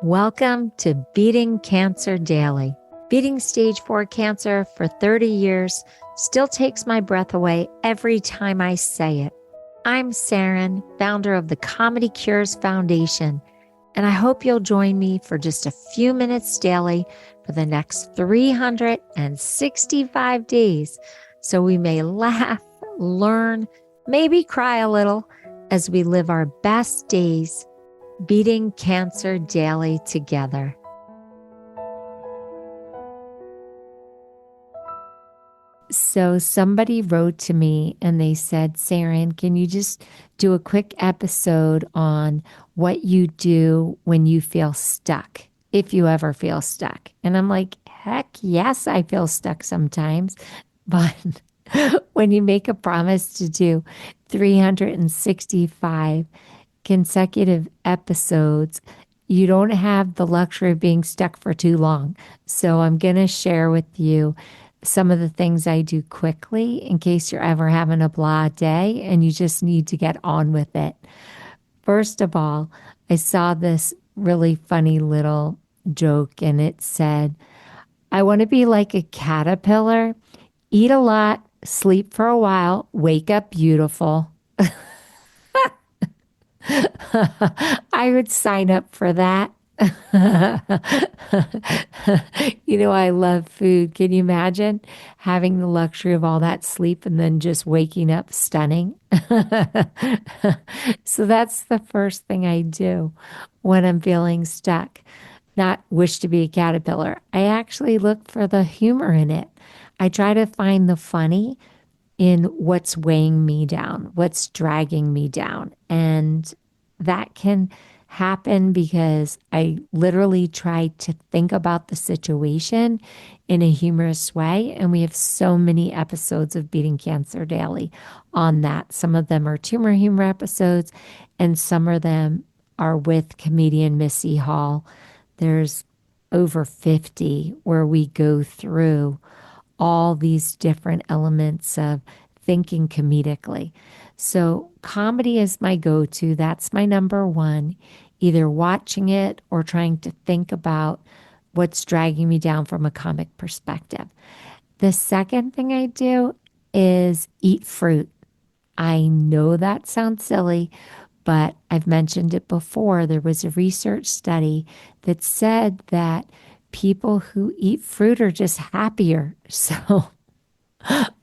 Welcome to Beating Cancer Daily. Beating stage 4 cancer for 30 years still takes my breath away every time I say it. I'm Saranne, founder of the Comedy Cures Foundation, and I hope you'll join me for just a few minutes daily for the next 365 days so we may laugh, learn, maybe cry a little as we live our best days beating cancer daily together. So somebody wrote to me and they said, Saranne, can you just do a quick episode on what you do when you feel stuck, if you ever feel stuck? And I'm like, heck yes, I feel stuck sometimes. But when you make a promise to do 365 consecutive episodes, you don't have the luxury of being stuck for too long. So I'm going to share with you some of the things I do quickly in case you're ever having a blah day and you just need to get on with it. First of all, I saw this really funny little joke and it said, I want to be like a caterpillar, eat a lot, sleep for a while, wake up beautiful. I would sign up for that. I love food. Can you imagine having the luxury of all that sleep and then just waking up stunning? So that's the first thing I do when I'm feeling stuck. Not wish to be a caterpillar. I actually look for the humor in it. I try to find the funny in what's weighing me down, what's dragging me down. And that can happen because I literally try to think about the situation in a humorous way. And we have so many episodes of Beating Cancer Daily on that. Some of them are tumor humor episodes, and some of them are with comedian Missy Hall. There's over 50 where we go through all these different elements of thinking comedically. So comedy is my go-to. That's my number one, either watching it or trying to think about what's dragging me down from a comic perspective. The second thing I do is eat fruit. I know that sounds silly, but I've mentioned it before. There was a research study that said that people who eat fruit are just happier. So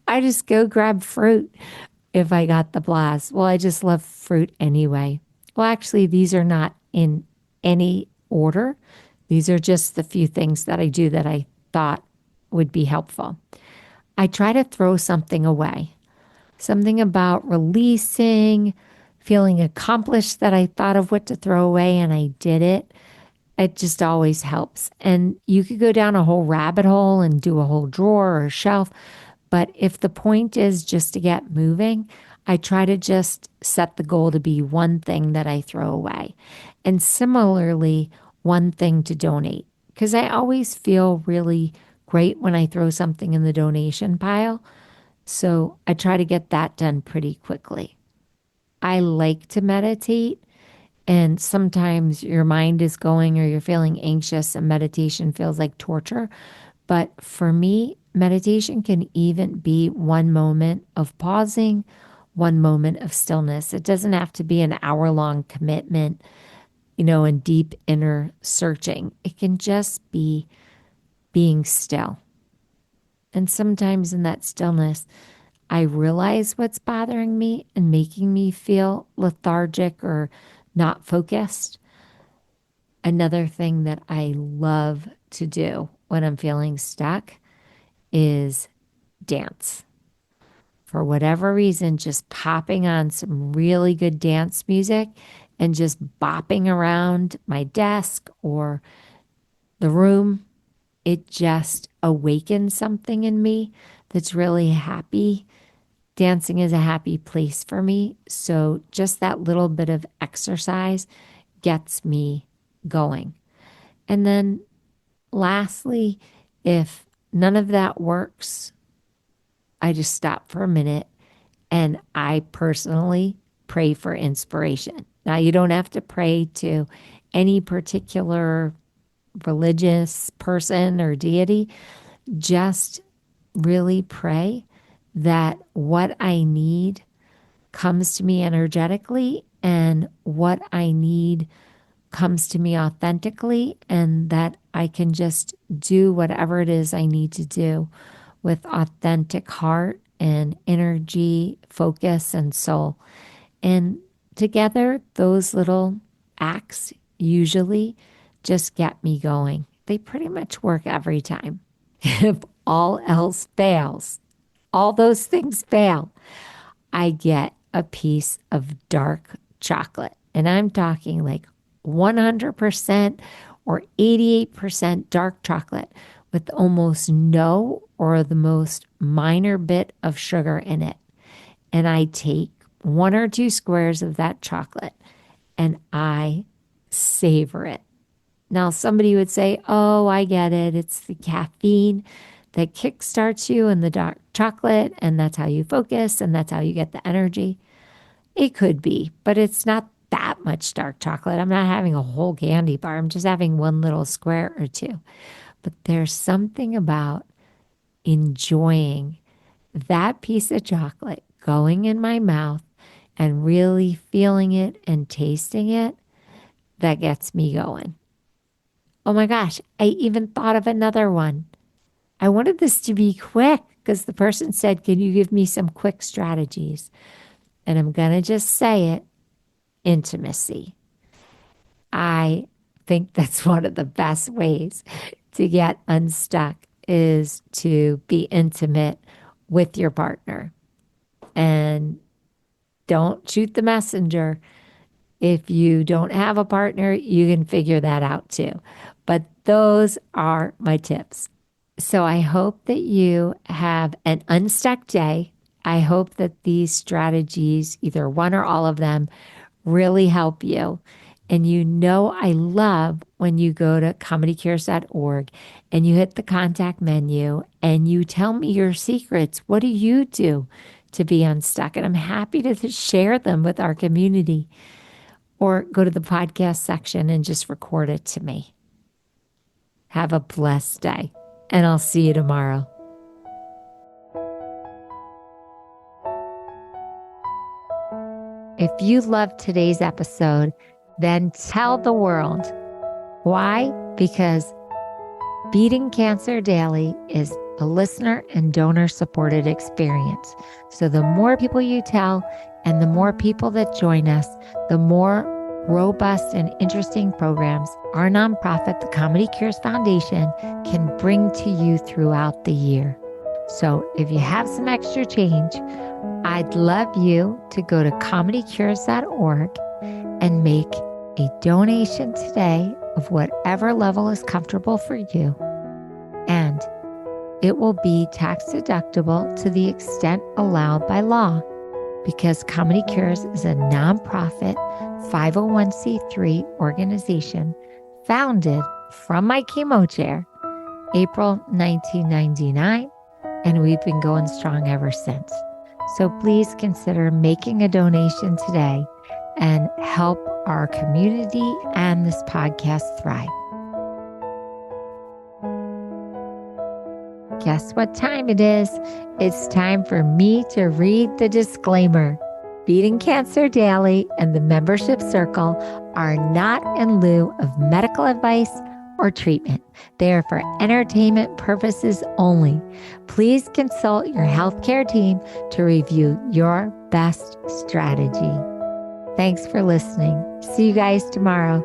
I just go grab fruit if I got the blast. Well, I just love fruit anyway. Well, actually, these are not in any order. These are just the few things that I do that I thought would be helpful. I try to throw something away, something about releasing, feeling accomplished that I thought of what to throw away and I did it. It just always helps. And you could go down a whole rabbit hole and do a whole drawer or a shelf. But if the point is just to get moving, I try to just set the goal to be one thing that I throw away. And similarly, one thing to donate. Because I always feel really great when I throw something in the donation pile. So I try to get that done pretty quickly. I like to meditate. And sometimes your mind is going or you're feeling anxious and meditation feels like torture. But for me, meditation can even be one moment of pausing, one moment of stillness. It doesn't have to be an hour-long commitment, and deep inner searching. It can just be being still. And sometimes in that stillness, I realize what's bothering me and making me feel lethargic or not focused. Another thing that I love to do when I'm feeling stuck is dance. For whatever reason, just popping on some really good dance music and just bopping around my desk or the room, it just awakens something in me that's really happy. Dancing is a happy place for me. So just that little bit of exercise gets me going. And then lastly, if none of that works, I just stop for a minute and I personally pray for inspiration. Now, you don't have to pray to any particular religious person or deity. Just really pray that what I need comes to me energetically and what I need comes to me authentically, and that I can just do whatever it is I need to do with authentic heart and energy, focus, and soul. And together, those little acts usually just get me going. They pretty much work every time. If all else fails, all those things fail, I get a piece of dark chocolate. And I'm talking like 100% or 88% dark chocolate with almost no or the most minor bit of sugar in it. And I take one or two squares of that chocolate and I savor it. Now, somebody would say, oh, I get it. It's the caffeine that kickstarts you and the dark chocolate, and that's how you focus, and that's how you get the energy. It could be, but it's not that much dark chocolate. I'm not having a whole candy bar. I'm just having one little square or two. But there's something about enjoying that piece of chocolate going in my mouth and really feeling it and tasting it that gets me going. Oh my gosh, I even thought of another one. I wanted this to be quick because the person said, can you give me some quick strategies? And I'm going to just say it, intimacy. I think that's one of the best ways to get unstuck is to be intimate with your partner. And don't shoot the messenger. If you don't have a partner, you can figure that out too. But those are my tips. So I hope that you have an unstuck day. I hope that these strategies, either one or all of them, really help you. And you know, I love when you go to comedycures.org and you hit the contact menu and you tell me your secrets. What do you do to be unstuck? And I'm happy to share them with our community. Or go to the podcast section and just record it to me. Have a blessed day, and I'll see you tomorrow. If you loved today's episode, then tell the world. Why? Because Beating Cancer Daily is a listener and donor supported experience. So the more people you tell and the more people that join us, the more robust and interesting programs our nonprofit, the Comedy Cures Foundation, can bring to you throughout the year. So if you have some extra change, I'd love you to go to comedycures.org and make a donation today of whatever level is comfortable for you. And it will be tax deductible to the extent allowed by law, because Comedy Cures is a nonprofit 501c3 organization founded from my chemo chair, April 1999, and we've been going strong ever since. So please consider making a donation today and help our community and this podcast thrive. Guess what time it is? It's time for me to read the disclaimer. Beating Cancer Daily and the membership circle are not in lieu of medical advice or treatment. They are for entertainment purposes only. Please consult your healthcare team to review your best strategy. Thanks for listening. See you guys tomorrow.